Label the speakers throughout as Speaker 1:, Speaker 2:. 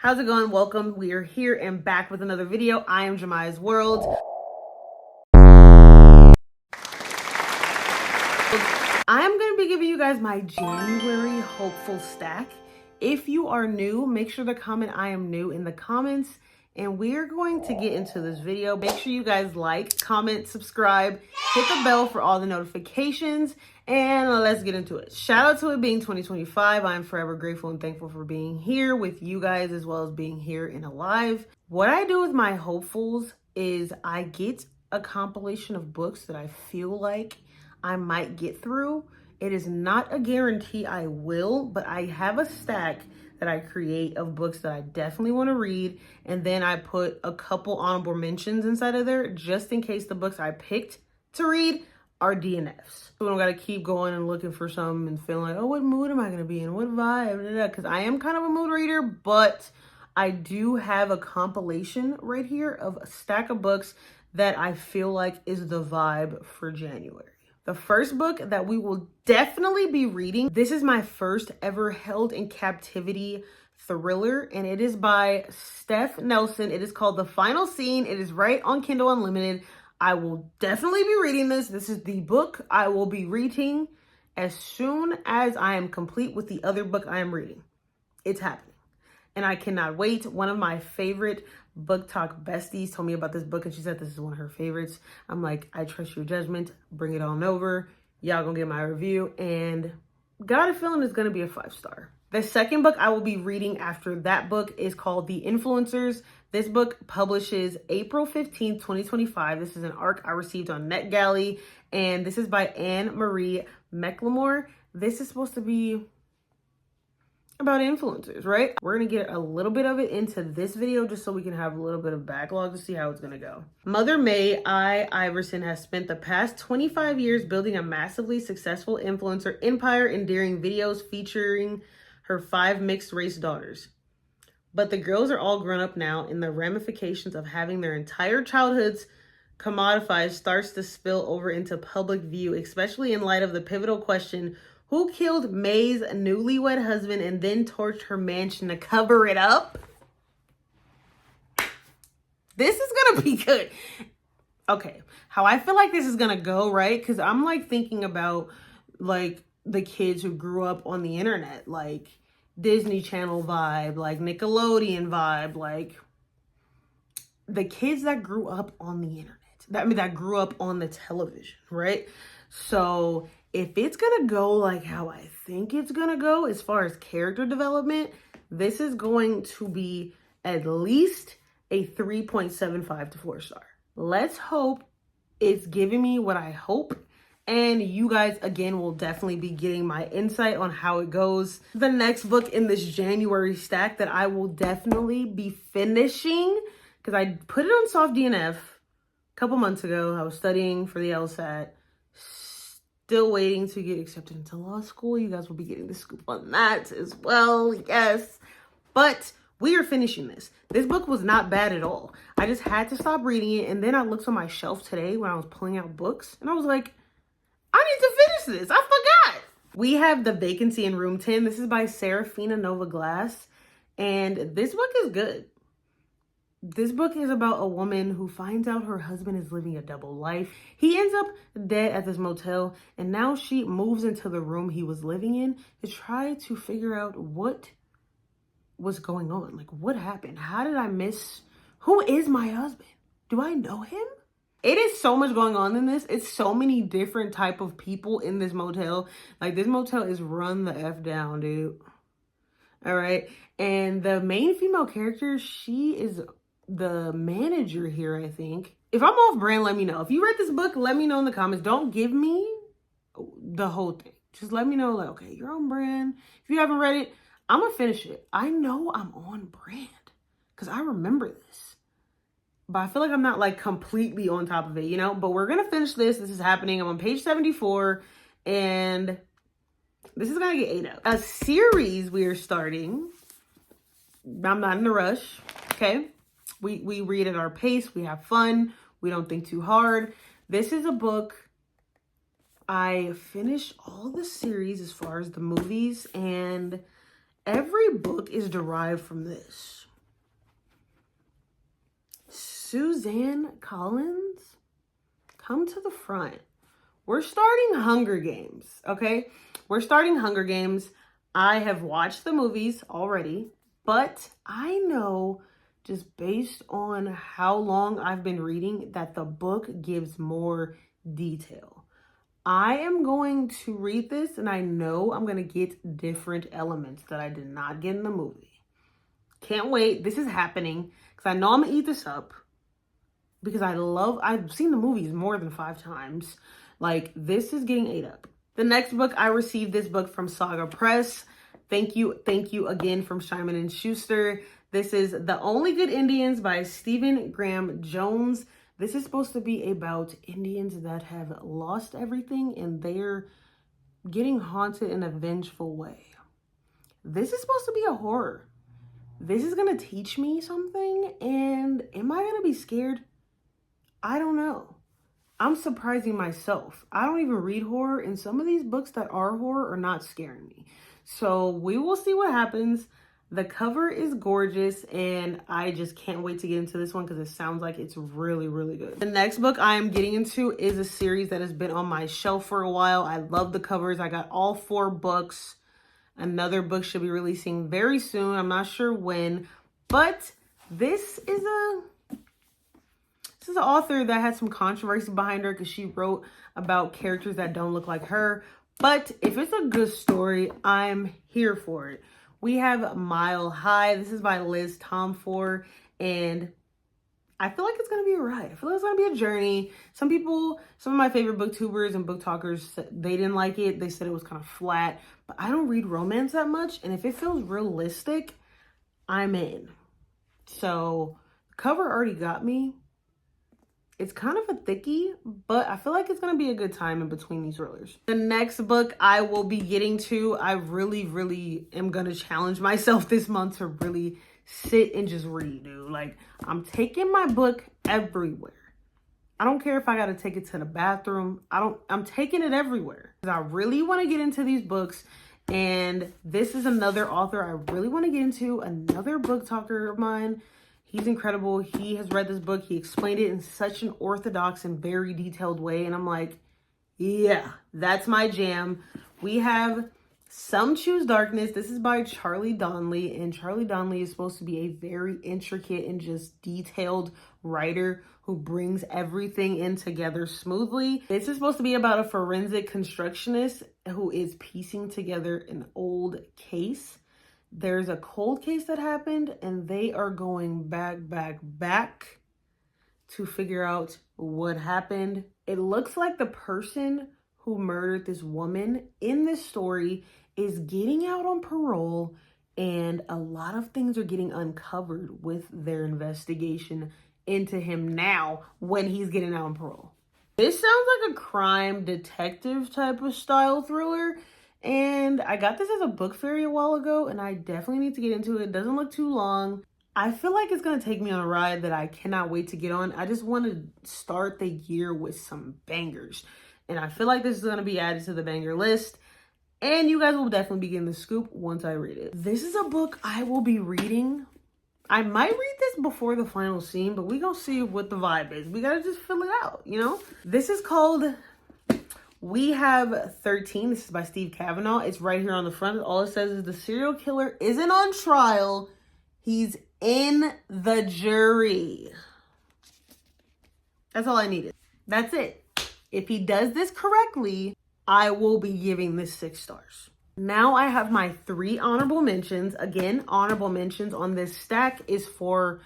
Speaker 1: How's it going? Welcome. We are here and back with another video. I am Jemiah's World. I am going to be giving you guys my January hopeful stack. If you are new, make sure to comment I am new in the comments. And we're going to get into this video. Make sure you guys like, comment, subscribe, hit the bell for all the notifications, and let's get into it. Shout out to it being 2025. I'm forever grateful and thankful for being here with you guys as well as being here and alive. What I do with my hopefuls is I get a compilation of books that I feel like I might get through. It is not a guarantee I will, but I have a stack that I create of books that I definitely want to read. And then I put a couple honorable mentions inside of there just in case the books I picked to read are DNFs. So I don't got to keep going and looking for some and feeling like, oh, what mood am I going to be in? What vibe? Because I am kind of a mood reader, but I do have a compilation right here of a stack of books that I feel like is the vibe for January. The first book that we will definitely be reading, this is my first ever held in captivity thriller, and it is by Steph Nelson. It is called The Final Scene. It is right on Kindle Unlimited. I will definitely be reading this. This is the book I will be reading as soon as I am complete with the other book I am reading. It's happening, and I cannot wait. One of my favorite book talk besties told me about this book and she said this is one of her favorites. I'm like, I trust your judgment. Bring it on over. Y'all gonna get my review, and got a feeling it's gonna be a 5-star. The second book I will be reading after that book is called The Influencers. This book publishes April 15th, 2025. This is an ARC I received on NetGalley, and this is by Anne Marie McLemore. This is supposed to be about influencers, right? We're gonna get a little bit of it into this video just so we can have a little bit of backlog to see how it's gonna go. Mother May Iverson has spent the past 25 years building a massively successful influencer empire, endearing videos featuring her 5 mixed race daughters. But the girls are all grown up now, and the ramifications of having their entire childhoods commodified starts to spill over into public view, especially in light of the pivotal question, who killed May's newlywed husband and then torched her mansion to cover it up? This is gonna be good. Okay, how I feel like this is gonna go, right? Because I'm like thinking about like the kids who grew up on the internet, like Disney Channel vibe, like Nickelodeon vibe, like the kids that grew up on the internet. That grew up on the television, right? So if it's gonna go like how I think it's gonna go as far as character development, this is going to be at least a 3.75 to 4-star. Let's hope it's giving me what I hope. And you guys, again, will definitely be getting my insight on how it goes. The next book in this January stack that I will definitely be finishing, because I put it on soft DNF a couple months ago. I was studying for the LSAT. Still waiting to get accepted into law school. You guys will be getting the scoop on that as well. Yes. But we are finishing this. This book was not bad at all. I just had to stop reading it. And then I looked on my shelf today when I was pulling out books. And I was like, I need to finish this. I forgot. We have The Vacancy in Room 10. This is by Serafina Nova Glass. And this book is good. This book is about a woman who finds out her husband is living a double life. He ends up dead at this motel, and now she moves into the room he was living in to try to figure out what was going on. Like, what happened? How did I miss? Who is my husband? Do I know him? It is so much going on in this. It's so many different type of people in this motel. Like, this motel is run the F down, dude. All right. And the main female character, she is the manager here, I think. If I'm off brand, let me know. If you read this book, let me know in the comments. Don't give me the whole thing. Just let me know, like, okay, you're on brand. If you haven't read it, I'm gonna finish it. I know I'm on brand because I remember this. But I feel like I'm not like completely on top of it, you know? But we're gonna finish this. This is happening. I'm on page 74, and this is gonna get 8 out. A series we are starting. I'm not in a rush, okay? We read at our pace. We have fun. We don't think too hard. This is a book. I finished all the series as far as the movies, and every book is derived from this. Suzanne Collins, come to the front. We're starting Hunger Games, okay? We're starting Hunger Games. I have watched the movies already, but I know just based on how long I've been reading that the book gives more detail. I am going to read this and I know I'm going to get different elements that I did not get in the movie. Can't wait. This is happening because I know I'm going to eat this up because I've seen the movies more than 5 times. Like, this is getting ate up. The next book, I received this book from Saga Press. Thank you again from Simon & Schuster. This is The Only Good Indians by Stephen Graham Jones. This is supposed to be about Indians that have lost everything and they're getting haunted in a vengeful way. This is supposed to be a horror. This is going to teach me something, and am I going to be scared? I don't know. I'm surprising myself. I don't even read horror, and some of these books that are horror are not scaring me. So we will see what happens. The cover is gorgeous, and I just can't wait to get into this one because it sounds like it's really, really good. The next book I am getting into is a series that has been on my shelf for a while. I love the covers. I got all 4 books. Another book should be releasing very soon. I'm not sure when, but this is an author that had some controversy behind her because she wrote about characters that don't look like her. But if it's a good story, I'm here for it. We have Mile High. This is by Liz Tomfore, and I feel like it's going to be a ride. I feel like it's going to be a journey. Some of my favorite booktubers and book talkers, they didn't like it. They said it was kind of flat, but I don't read romance that much. And if it feels realistic, I'm in. So the cover already got me. It's kind of a thickie, but I feel like it's going to be a good time in between these thrillers. The next book I will be getting to, I really, really am going to challenge myself this month to really sit and just read, dude. Like, I'm taking my book everywhere. I don't care if I got to take it to the bathroom. I'm taking it everywhere. I really want to get into these books. And this is another author I really want to get into, another book talker of mine. He's incredible. He has read this book. He explained it in such an orthodox and very detailed way. And I'm like, yeah, that's my jam. We have Some Choose Darkness. This is by Charlie Donnelly. And Charlie Donnelly is supposed to be a very intricate and just detailed writer who brings everything in together smoothly. This is supposed to be about a forensic constructionist who is piecing together an old case. There's a cold case that happened, and they are going back to figure out what happened. It looks like the person who murdered this woman in this story is getting out on parole, and a lot of things are getting uncovered with their investigation into him now when he's getting out on parole. This sounds like a crime detective type of style thriller. And I got this as a book fairy a while ago, and I definitely need to get into it. It doesn't look too long. I feel like it's going to take me on a ride that I cannot wait to get on. I just want to start the year with some bangers. And I feel like this is going to be added to the banger list. And you guys will definitely be getting the scoop once I read it. This is a book I will be reading. I might read this before the final scene, but we're going to see what the vibe is. We got to just fill it out, you know? This is called We Have 13. This is by Steve Kavanaugh. It's right here on the front. All it says is the serial killer isn't on trial. He's in the jury. That's all I needed. That's it. If he does this correctly, I will be giving this 6 stars. Now I have my 3 honorable mentions. Again, honorable mentions on this stack is for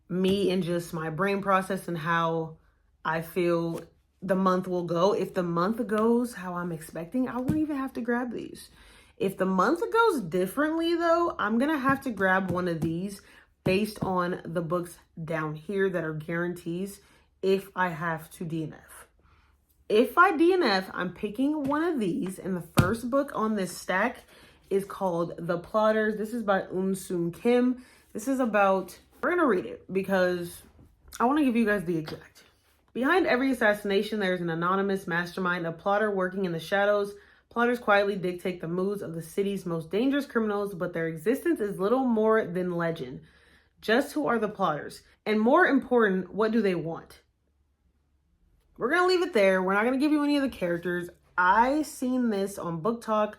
Speaker 1: me and just my brain process and how I feel the month will go. If the month goes how I'm expecting, I won't even have to grab these. If the month goes differently though, I'm gonna have to grab one of these based on the books down here that are guarantees if I have to DNF. If I DNF, I'm picking one of these, and the first book on this stack is called The Plotters. This is by Eun-Soon Kim. This is about, we're gonna read it because I wanna give you guys the exact. Behind every assassination, there's an anonymous mastermind, a plotter working in the shadows. Plotters quietly dictate the moods of the city's most dangerous criminals, but their existence is little more than legend. Just who are the plotters? And more important, what do they want? We're going to leave it there. We're not going to give you any of the characters. I seen this on Book Talk.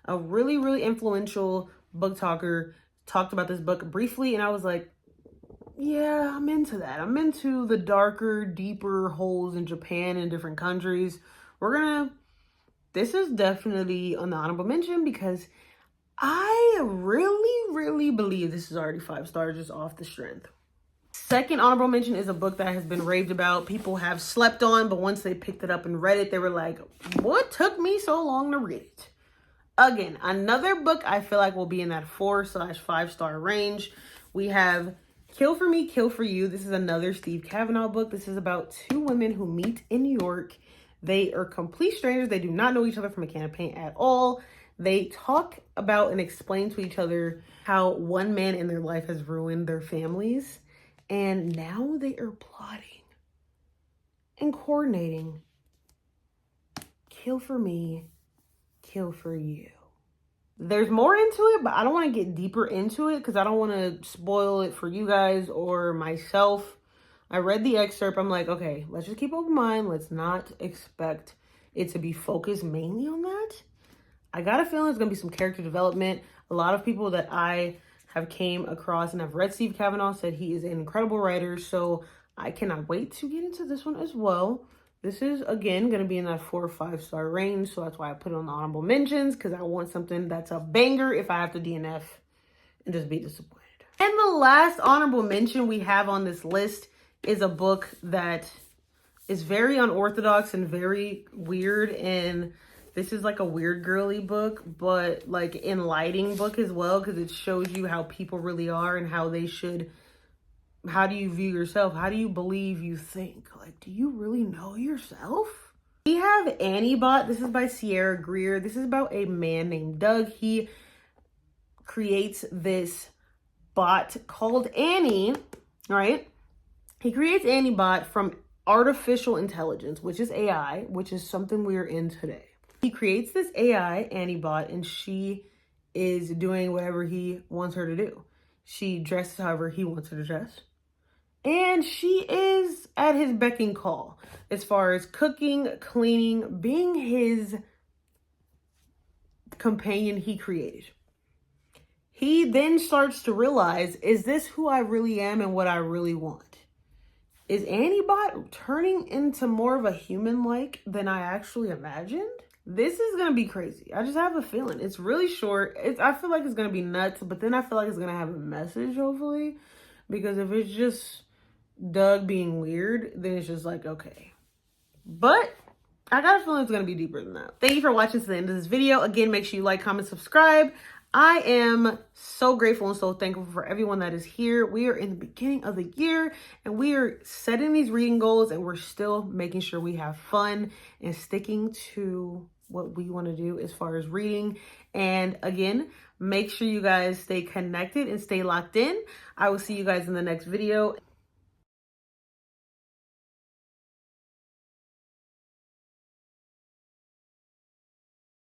Speaker 1: A really, really influential book talker talked about this book briefly, and I was like, yeah, I'm into that. I'm into the darker, deeper holes in Japan and different countries. This is definitely on the honorable mention because I really, really believe this is already 5 stars just off the strength. Second honorable mention is a book that has been raved about. People have slept on, but once they picked it up and read it, they were like, what took me so long to read it? Again, another book I feel like will be in that 4/5 star range. We have Kill for Me, Kill for You. This is another Steve Kavanaugh book. This is about 2 women who meet in New York. They are complete strangers. They do not know each other from a can of paint at all. They talk about and explain to each other how one man in their life has ruined their families. And now they are plotting and coordinating. Kill for me, kill for you. There's more into it, but I don't want to get deeper into it because I don't want to spoil it for you guys or myself. I read the excerpt. I'm like, okay, let's just keep open mind. Let's not expect it to be focused mainly on that. I got a feeling it's going to be some character development. A lot of people that I have came across and have read Steve Kavanaugh said he is an incredible writer. So I cannot wait to get into this one as well. This is, again, going to be in that 4 or 5 star range. So that's why I put it on the honorable mentions, because I want something that's a banger if I have to DNF and just be disappointed. And the last honorable mention we have on this list is a book that is very unorthodox and very weird. And this is like a weird girly book, but like enlightening book as well, because it shows you how people really are and how they should. How do you view yourself? How do you believe you think? Like, do you really know yourself? We have Annie Bot. This is by Sierra Greer. This is about a man named Doug. He creates this bot called Annie, right? He creates Annie Bot from artificial intelligence, which is AI, which is something we're in today. He creates this AI, Annie Bot, and she is doing whatever he wants her to do. She dresses however he wants her to dress. And she is at his beck and call as far as cooking, cleaning, being his companion he created. He then starts to realize, is this who I really am and what I really want? Is Annie Bot turning into more of a human-like than I actually imagined? This is going to be crazy. I just have a feeling. It's really short. I feel like it's going to be nuts, but then I feel like it's going to have a message, hopefully. Because if it's just Doug being weird, then it's just like, okay. But I got a feeling it's going to be deeper than that. Thank you for watching to the end of this video. Again, make sure you like, comment, subscribe. I am so grateful and so thankful for everyone that is here. We are in the beginning of the year and we are setting these reading goals and we're still making sure we have fun and sticking to what we want to do as far as reading. And again, make sure you guys stay connected and stay locked in. I will see you guys in the next video.